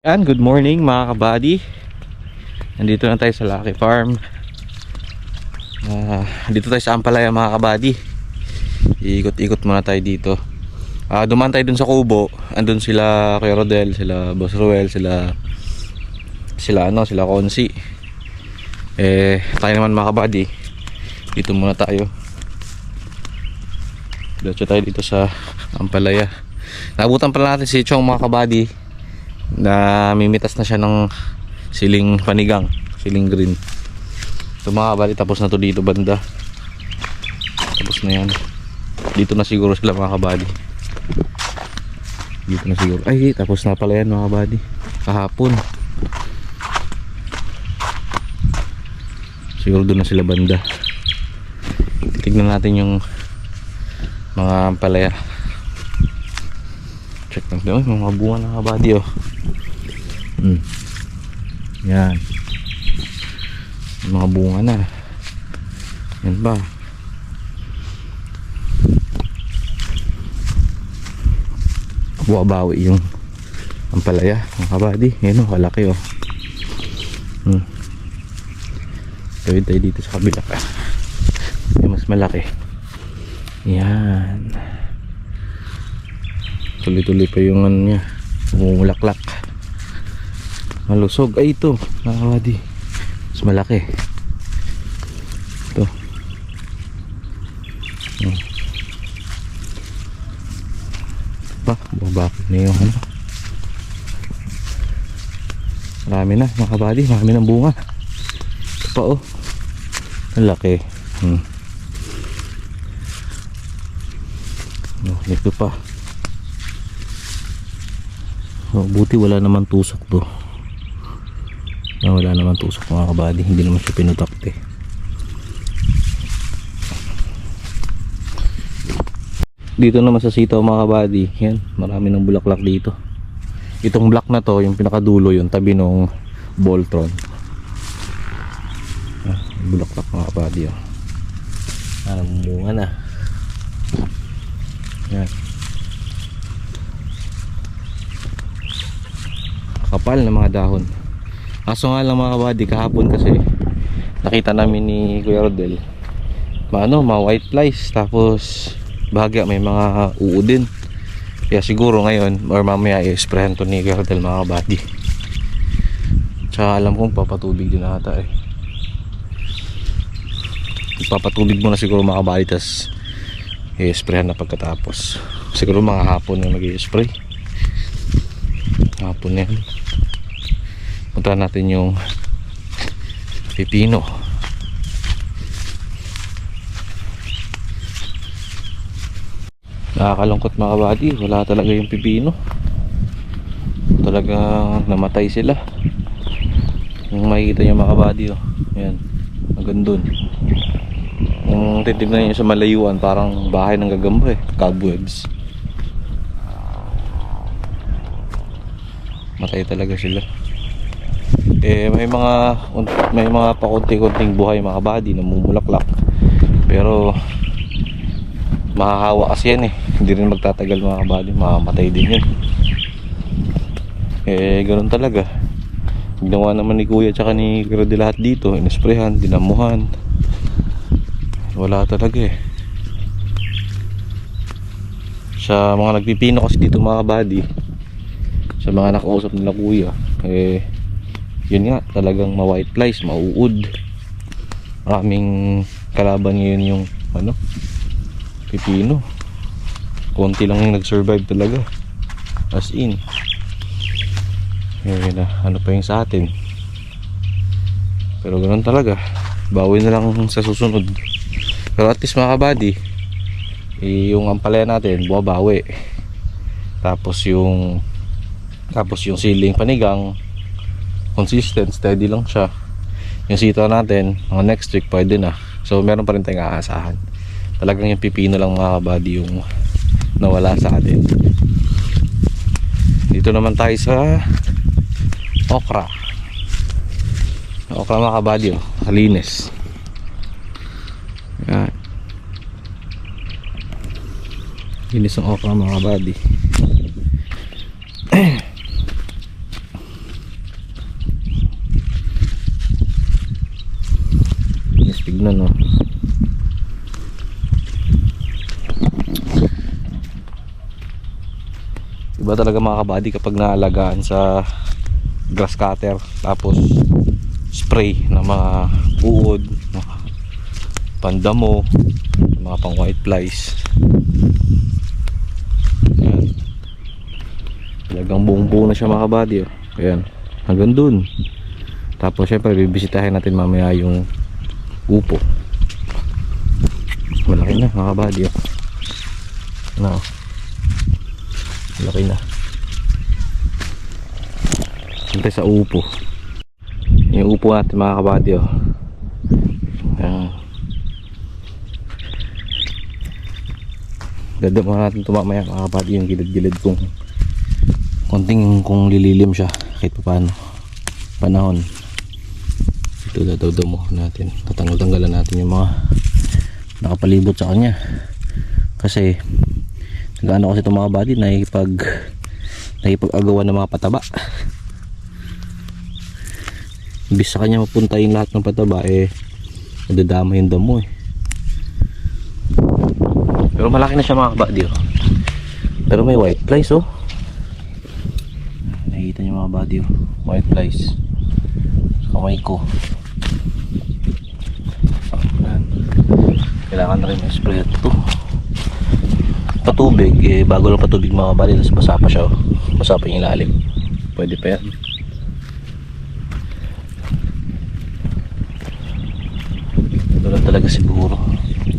Yan, good morning mga kabady. Nandito na tayo sa Lucky Farm. Dito tayo sa Ampalaya mga kabady. Iikot-ikot muna tayo dito. Dumaan tayo dun sa Kubo. Andun sila Kuya Rodel, sila Boss Ruel, sila Konsi. Tayo naman mga kabady. Dito muna tayo. Diretso tayo dito sa Ampalaya. Nabutan pala natin si Chong mga kabady, na mimitas na siya ng siling panigang, siling green. So mga kabady, tapos na to dito banda. Tapos na yan. Dito na siguro sila mga kabady. Dito na siguro. Ay, tapos na pala yan mga kabady. Kahapon. Siguro doon na sila banda. Tignan natin yung mga ampalaya. Check natin. Mga bunga ng kabady oh. Yan. Mga bunga na. Yan ba? Buwabawi yung ampalaya mga kabady. Yan o, kalaki o. Tawid tayo dito sa kabila ka. Yung mas malaki. Yan. Tuloy-tuloy pa yung ano niya. Umulaklak. Malusog. Ay, ito mga kabady, mas malaki. Ito. Bakit na yung ano. Marami na mga kabady. Marami ng bunga. Ito pa oh. Ang laki. Ito pa. Buti wala naman tusok to. Wala naman tusok mga kabady. Hindi naman siya pinutakte. Dito naman sa sitaw mga kabady, yan, marami ng bulaklak dito. Itong black na to, yung pinakadulo, yung tabi ng Voltron. Bulaklak mga kabady oh. Bunga na. Yan. Kapal na mga dahon. Kaso nga lang mga kabady, kahapon kasi nakita namin ni Kuya Rodel mga white flies, tapos bahagya may mga uod din. Kaya siguro ngayon or mamaya i-sprayan to ni Kuya Rodel mga kabady. Tsaka alam kong papatubig din ata eh. Papatubig muna siguro mga kabady, tas i-sprayan na pagkatapos. Siguro mga hapon na mag-i-spray. Hapon na yan. Punta natin yung pipino. Nakakalungkot mga kabady, wala talaga yung pipino. Talaga namatay sila. Kung makikita nyo mga kabady oh. Ayan, magandun. Kung titignan nyo sa malayuan, parang bahay ng gagamba eh, cobwebs. Matay talaga sila. May mga pakunti-kunting buhay mga kabady, namumulaklak. Pero mahahawa kasi yan eh. Hindi rin magtatagal mga kabady, mamamatay din yun. Ganoon talaga. Ginawa naman ni Kuya tsaka ni Grady lahat dito. Inisprehan, dinamuhan. Wala talaga eh. Sa mga nagpipino kasi dito mga kabady, sa mga nakausap nila Kuya, yun nga, talagang ma-white flies, mauud. Maraming kalaban ngayon yung pipino. Konti lang yung nag-survive talaga, as in. Ano pa yung sa atin. Pero ganoon talaga, bawi na lang sa susunod. Pero at least mga kabady, yung ampalaya natin buwabawi. Tapos yung siling panigang consistent, steady lang siya. Yung sitaw natin mga next week pwede na. So meron pa rin tayong aasahan. Talagang yung pipino lang mga kabady yung nawala sa atin. Dito naman tayo sa okra. Okra mga kabady oh, kalinis. Yan. Linis ang okra mga kabady. Iba talaga mga kabady kapag naalagaan sa grass cutter, tapos spray ng mga uod, mga pandamo, mga pang white flies. Ayan. Talagang buong buo na siya mga kabady, oh. Ayan, hanggang dun. Tapos syempre bibisitahin natin mamaya yung upo. Malaki na mga kabady, oh. No. Malaki na. Siyempre sa upo. Yung upo natin mga kabady, oh. Ayan. Dadama natin ito mamaya mga kabady, yung gilid-gilid kung konting kung lililim siya kahit pa paano panahon. Ito dadawdaw natin, tatanggal-tanggalan natin yung mga nakapalibot sa kanya kasi nag-ano kasi itong mga kabady, nakipag-agawan ng mga pataba. Imbis sa kanya mapunta yung lahat ng pataba, nadadama yung damo eh. Pero malaki na siya mga kabady, oh. Pero may white flies, oh. Nakikita niyo mga kabady, oh. White flies sa kamay ko. Kailangan na rin may spray ito. Patubig, bago lang patubig mga kabady, tapos basa pa siya, oh. Basa pa yung ilalim. Pwede pa yan. Ito lang talaga siguro,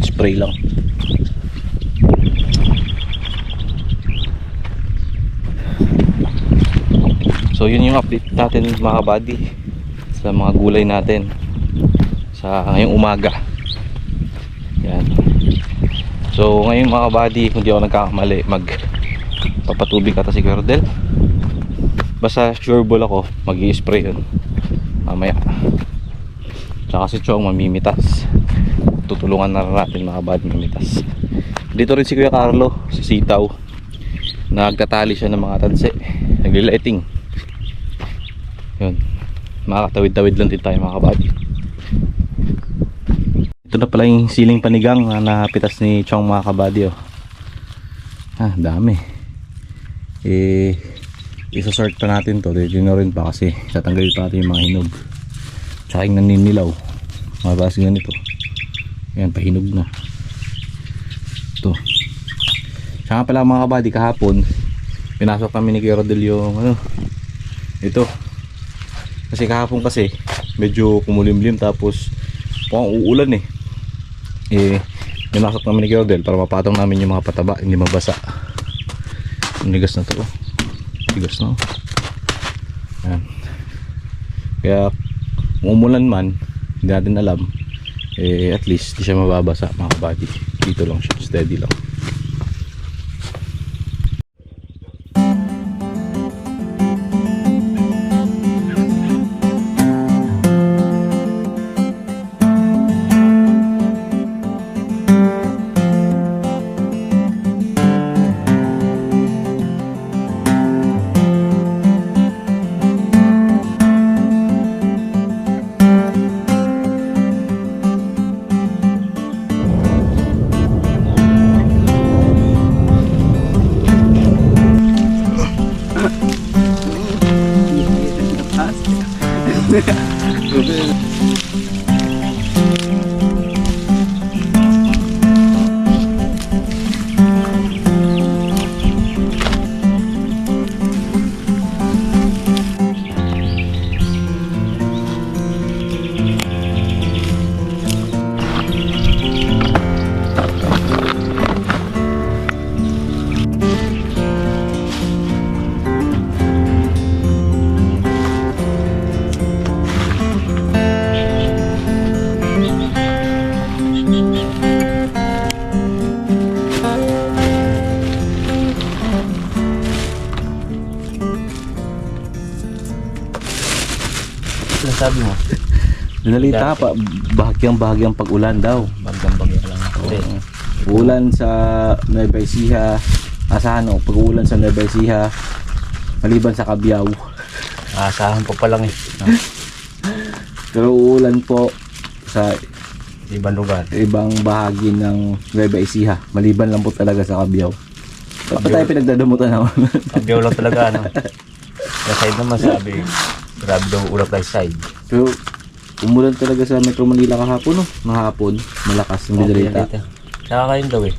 spray lang. So yun yung update natin mga kabady sa mga gulay natin sa ngayong umaga. Yan. So ngayong mga kabady, kung di ako nagkakamali, magpapatubig ata si Cordel. Basta sure ball ako, mag-i-spray yun mamaya. Tsaka si Chong mamimitas. Tutulungan na natin mga kabady mamitas. Dito rin si Kuya Carlo, si Sitaw. Nagtatali siya ng mga tanse, naglilighting. Yun, makakatawid-tawid lang din tayo mga kabady. Ito na pala yung siling panigang na napitas ni Chong mga kabady, oh. Dami. Isasort pa natin to, dito na rin pa kasi tatanggalin pa natin yung mga hinog. Tsaka yung naninilaw, mga base ganito. Ayan, pahinog na. Ito. Tsaka pala mga kabady, kahapon pinasok kami ni Cordel yung ito. Kasi kahapon kasi medyo kumulimlim, tapos mukhang uulan pinasok namin ni Cordel para mapatong namin yung mga pataba, hindi mabasa. Nigas na to, oh. Nigas na, oh. Ayan. Kaya kung umulan man, hindi natin alam, at least di siya mababasa mga kabady. Dito lang siya, steady lang. Sabi mo? Dinalita pa, bahagyang pag-ulan daw. Bagyang lang ako. Ulan sa Nueva Ecija, pag-ulan sa Nueva Ecija, maliban sa Cabiao. Asahan po pa lang Pero uulan po sa ibang lugar, ibang bahagi ng Nueva Ecija, maliban lang po talaga sa Cabiao. Ba't pa tayo pinagdadamutan naman? Pagyaw lang talaga ano. Sa side naman sabi, grabe daw ulap tayo sa side. Pero umulan talaga sa Metro Manila kahapon, no? Mahapon, malakas yung bidarita. Tsaka kayo daw eh.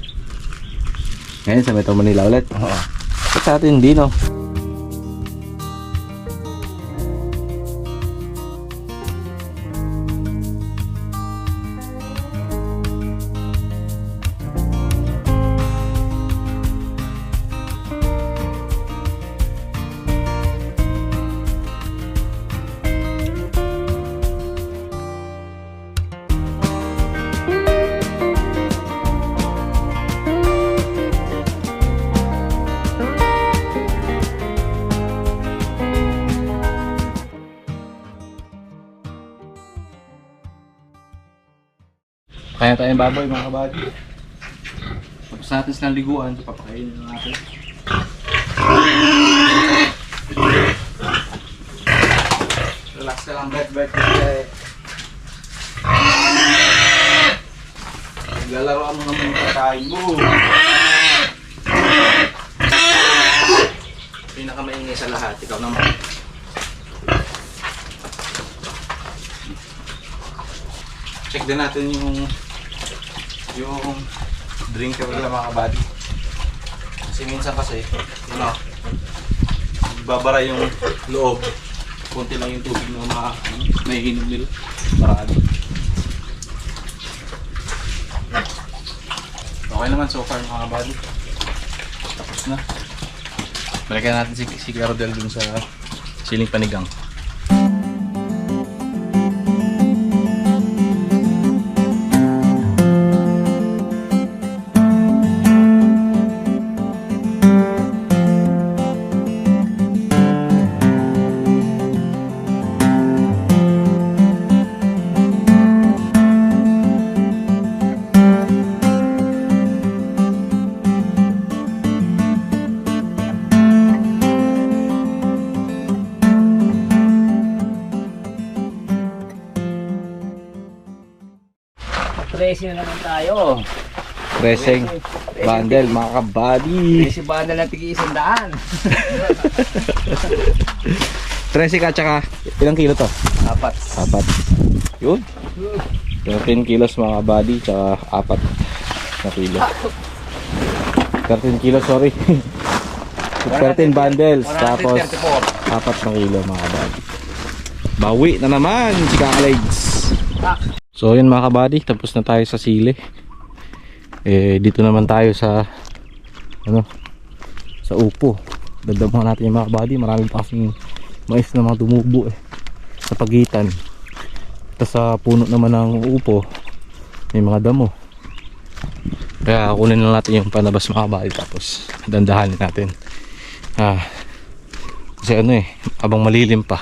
Ngayon sa Metro Manila ulit. Oo. Ba't sa atin hindi, no? Kaya tayong baboy mga kabady. Tapos natin silang liguan, so papakainin na natin. Relax ka lang, bet. Naglalaroan mo naman yung pagkain mo. Pinakamaingay sa lahat, ikaw naman. Check din natin yung drinker nila mga kabady. Kasi minsan kasi, babara yung loob. Konti lang yung tubig na maiinom nila. Marami. Okay naman so far mga kabady. Tapos na. Balikan natin si Carodel dun sa siling panigang. Presi na naman tayo. Pressing bundle mga kabady. Presi ba na lang tig-100? Pressing ka tsaka ilang kilo to? 4. Apat. Yun. 13 kilos mga kabady tsaka 4 na kilo. 13 kilos sorry. 13 bundles tapos 4 na kilo mga kabady. Bawi na naman si Kakalegs. So yun mga kabady, tapos na tayo sa sili. Dito naman tayo sa sa upo. Dadamhan natin yung mga kabady. Marami pa kasing mais na mga tumubo sa pagitan. Tapos sa puno naman ng upo may mga damo. Kaya kunin lang natin yung panabas mga kabady. Tapos dandahanin natin. Kasi abang malilim pa,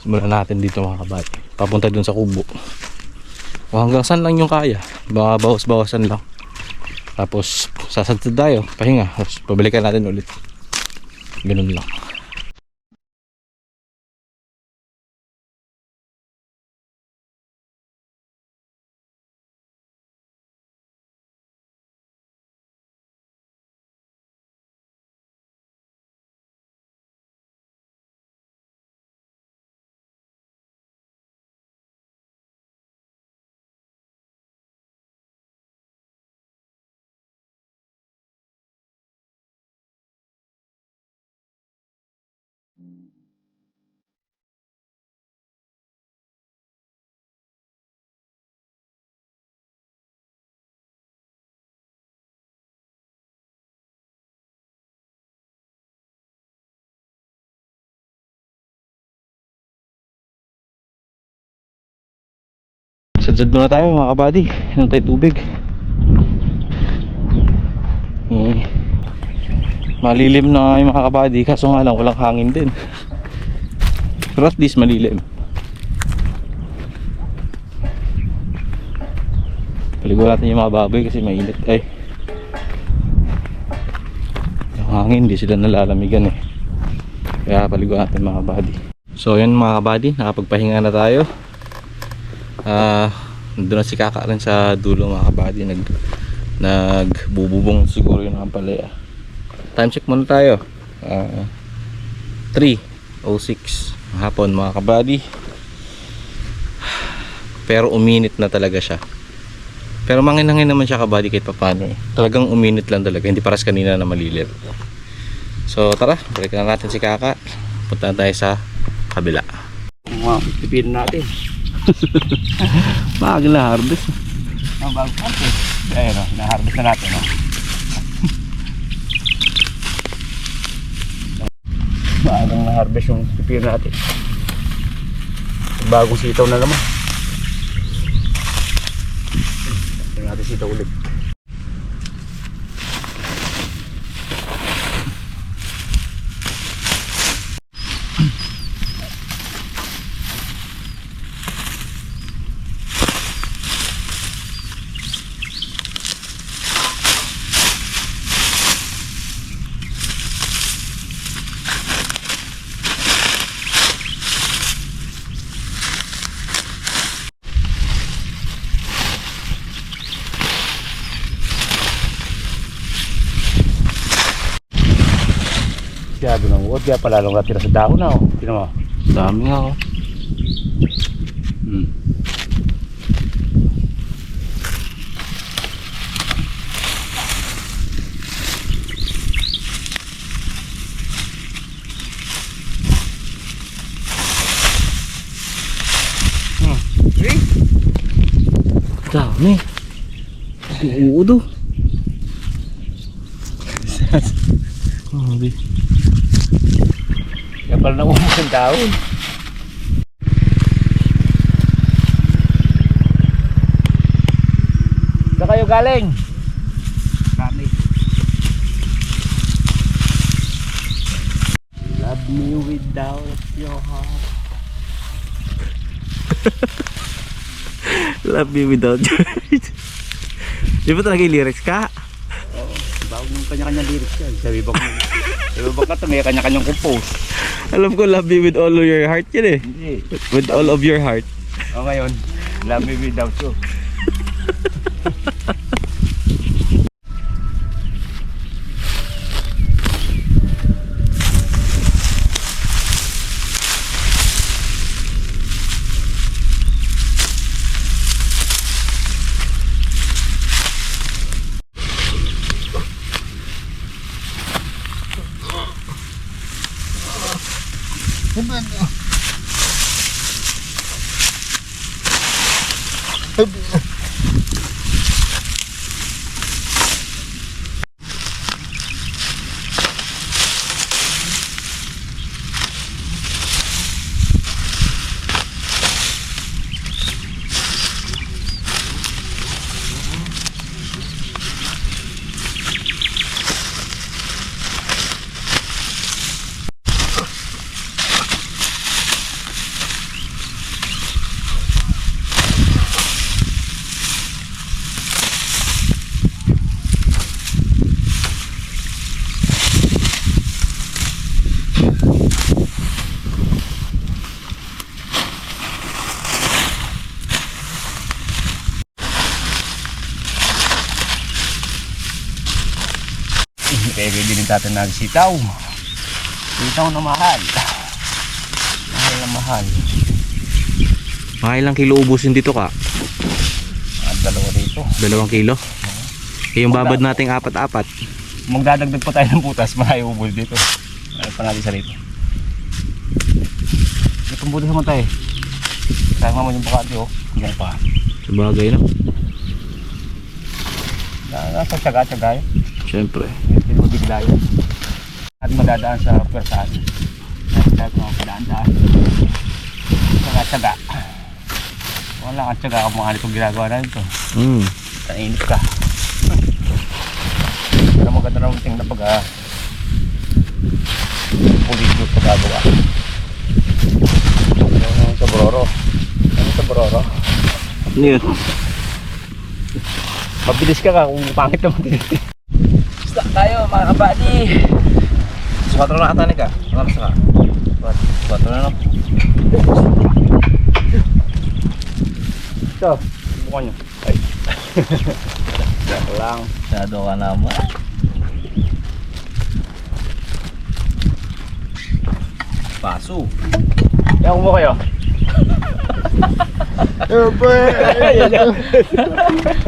simulan natin dito mga kabady. Papunta dun sa kubo. O hanggang saan lang yung kaya. Baka bawas-bawasan lang. Tapos sasantad tayo, pahinga. Tapos pabalikan natin ulit. Ganun lang. Sadsad muna tayo mga kabady. Inom tayo tubig. Malilim na nga yung mga kabady. Kaso nga lang walang hangin din. Pero at least malilim. Paligo natin yung mga baboy kasi mainit. Yung hangin hindi sila nalalamigan Kaya paligo natin mga kabady. So yun mga kabady, nakapagpahinga na tayo. Nandun na si Kaka rin sa dulo mga kabady. nagbububong siguro yung ampalaya. Time check muna tayo. 3:06 hapon mga kabady. Pero uminit na talaga siya. Pero mangin-hangin naman siya kabady kahit papano eh. Talagang uminit lang talaga, hindi paras kanina na malilit. So tara, balikan na natin si Kaka. Punta na tayo sa kabila. Pipin natin. Bago na harvest. Ang bago natin. Ayun o, na-harvest na natin o. Bagang na-harvest yung pipin natin. Bagong sitaw na naman. Tingnan natin sitaw ulit. Masyado ng uod, kaya palalong natira sa dahon na o. Tignan mo. Dami nga oh. Dami. Uudo. Grabe. Kaya pala na umos ang dahon. Saan kayo galing? Kami. Love me without your heart. Love me without your heart. Di ba talaga yung lyrics ka? Bagong kanya-kanya lyrics yan. Sabi ba ka ito, may kanya-kanyang compose. Alam ko love me with all of your heart yun eh. Hindi. With all of your heart. O ngayon, love me without you. Kaya bilhin natin ng sitaw. Sitaw na mahal. Mahal na mahal. Mga ilang kilo ubusin dito ka? Dalawa dito. 2 kilo? Eh yung babad nating 4-4. Magdadagdag pa tayo ng butas, malayo ubol dito. Ano pa natin sa rito. Itong butas naman tayo. Sama mo yung bukati oh. Ganyan pa. Sabagay no? Nasa tsaga-tsaga yun. Siyempre. Hindi mo bigla yun. At madadaan sa pwersahan. Nasa mga padaan-daan. Tsaga-tsaga. Wala kang tsaga kung mga itong ginagawa na ito. Kainip ka. Pero maganda naman tingnan pag pulis yung pagagawa. Yung sa Bororo. Ano sa Bororo? Ano yun? Mabilis ka kung pangit naman dito. Stop tayo mga kabady. Sumatro na katanik ka? Ano sa ka? Sumatro na no? Ito, bukan nyo. Ay. Joke lang. Masyado ka naman. Paso. Ewan mo kayo.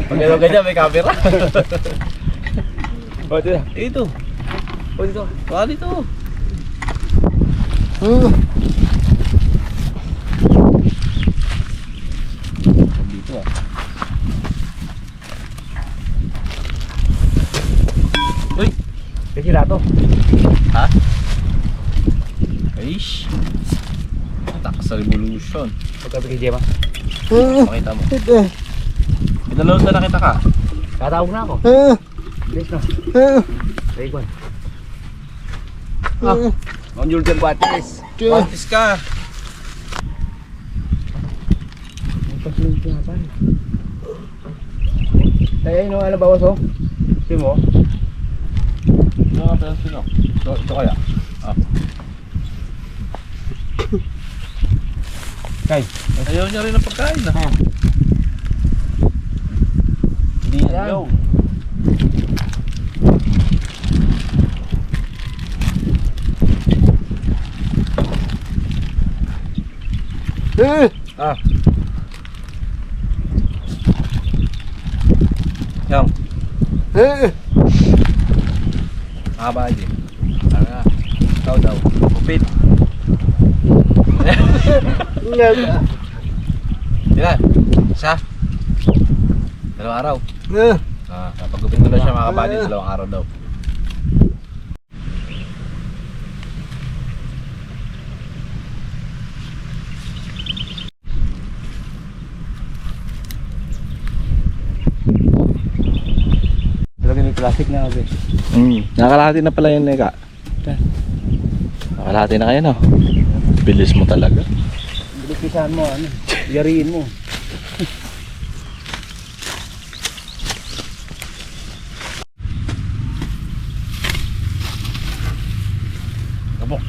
Pag gano'n ganyan, may camera. O, dito. Ito. O, dito. Baka dito. Dito ah. Uy! Sige na to. Ha? Aish! Takas sa revolution. Pagkabi kay Gemma. Makita mo. Pinaload na nakita ka. Tatawag na ako. Bilis na. Say ko. On your game, Batis. Pantis ka. Kaya yun, ano bawas oh? Sim mo? Ano ka pala sino? Ito kaya? Ah. Kay. Ayaw niya rin ng pagkain na. Hindi Ayan. ayaw. Ah. Yang. Haba aja. Sana. Tahu tahu. Kupit. Ilan? Isa? Dalawang araw. Napagupit ko na siya mga kabady, dalawang araw daw. Talaga may plastic na ako Nakalahati na pala yun, Neka. Nakalahati na kayo, no? Bilis mo talaga. Bilipisan mo, ano? Yariin mo. Kabok.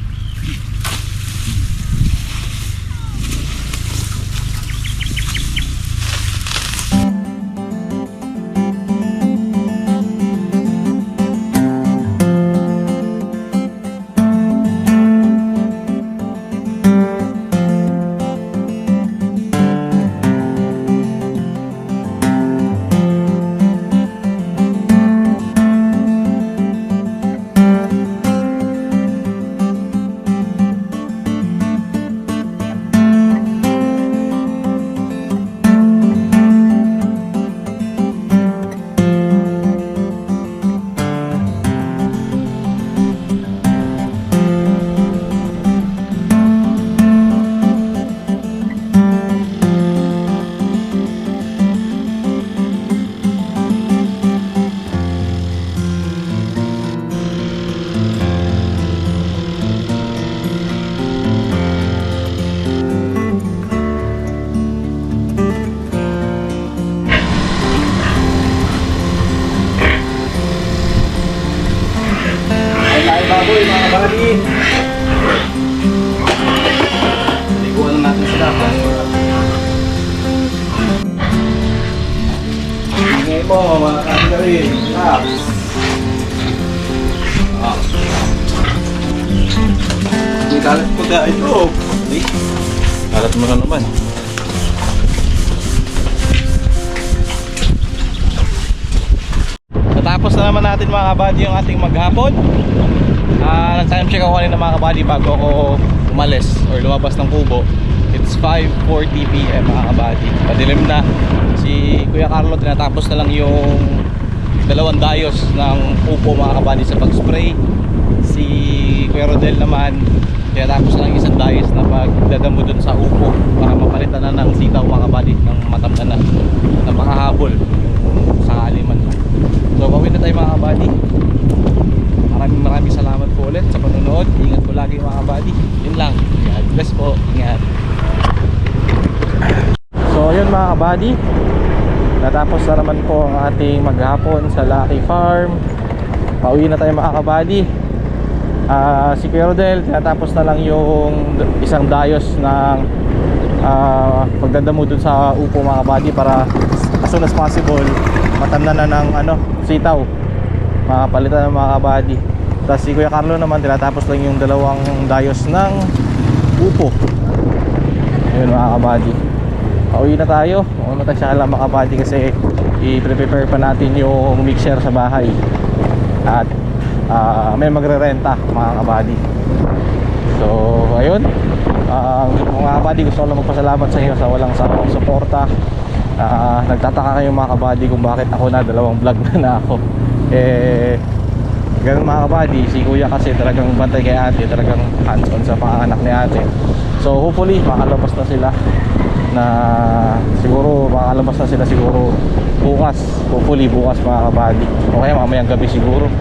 Baboy, mga kabady. Liguan lang natin sila. Ingay mo, mga kabady. Relax. May kalat ko da ito. Kalat mo na naman. Natapos na naman natin mga kabady yung ating maghapon. Nag-time check ako kanina mga kabady bago ako umalis or lumabas ng kubo. It's 5:40 PM mga kabady. Madilim na. Si Kuya Carlo tinatapos na lang yung dalawang dayos ng kubo mga kabady sa pag-spray. Si Kuya Rodel naman tinatapos na lang isang dayos na pagdadamo dun sa upo para mapalitan na ng sitaw mga kabady ng matamnan na makahabol sa aliman. So bawin na tayo mga kabady. Maraming salamat po ulit sa panonood. Ingat po lagi mga kabady. Yun lang. God bless po. Ingat. So yun mga kabady, natapos na naman po ang ating maghapon sa Lucky Farm. Pauwi na tayo mga kabady. Si Kuya Rodel tinatapos na lang yung isang dayos ng pagdadamo dun sa upo mga kabady para as soon as possible matamnan na ng sitaw, makapalitan ng mga kabady. Tapos si Kuya Carlo naman tinatapos lang yung dalawang dayos ng upo. Ayun mga kabady, pauwi na tayo. Huwag naman tayo siya lang mga kabady kasi i-prepare pa natin yung mixer sa bahay. At may magre-renta mga kabady. So ayun, mga kabady, gusto ko lang magpasalamat sa inyo sa walang sawang suporta. Nagtataka kayo mga kabady kung bakit ako na dalawang vlog na ako. Ganun mga kabady, si kuya kasi talagang bantay kay ate, talagang hands on sa panganak ni ate. So hopefully makalabas na sila siguro bukas. Hopefully bukas mga kabady, o kaya mamayang gabi siguro.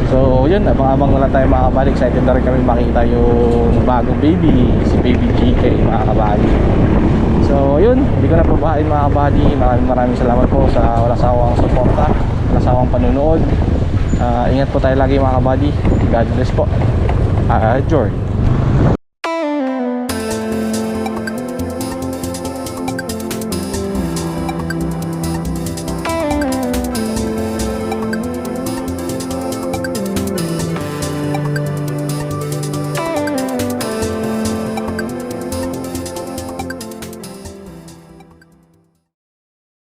So yun, abang-abang na lang tayo mga kabady. Excited na rin kami makita yung bagong baby, si baby GK mga kabady. So yun, hindi ko na pabahain mga kabady. Maraming salamat po sa walang sawang suporta, walang sawang panunood. Ingat po tayo lagi mga kabady. God bless po. Joy.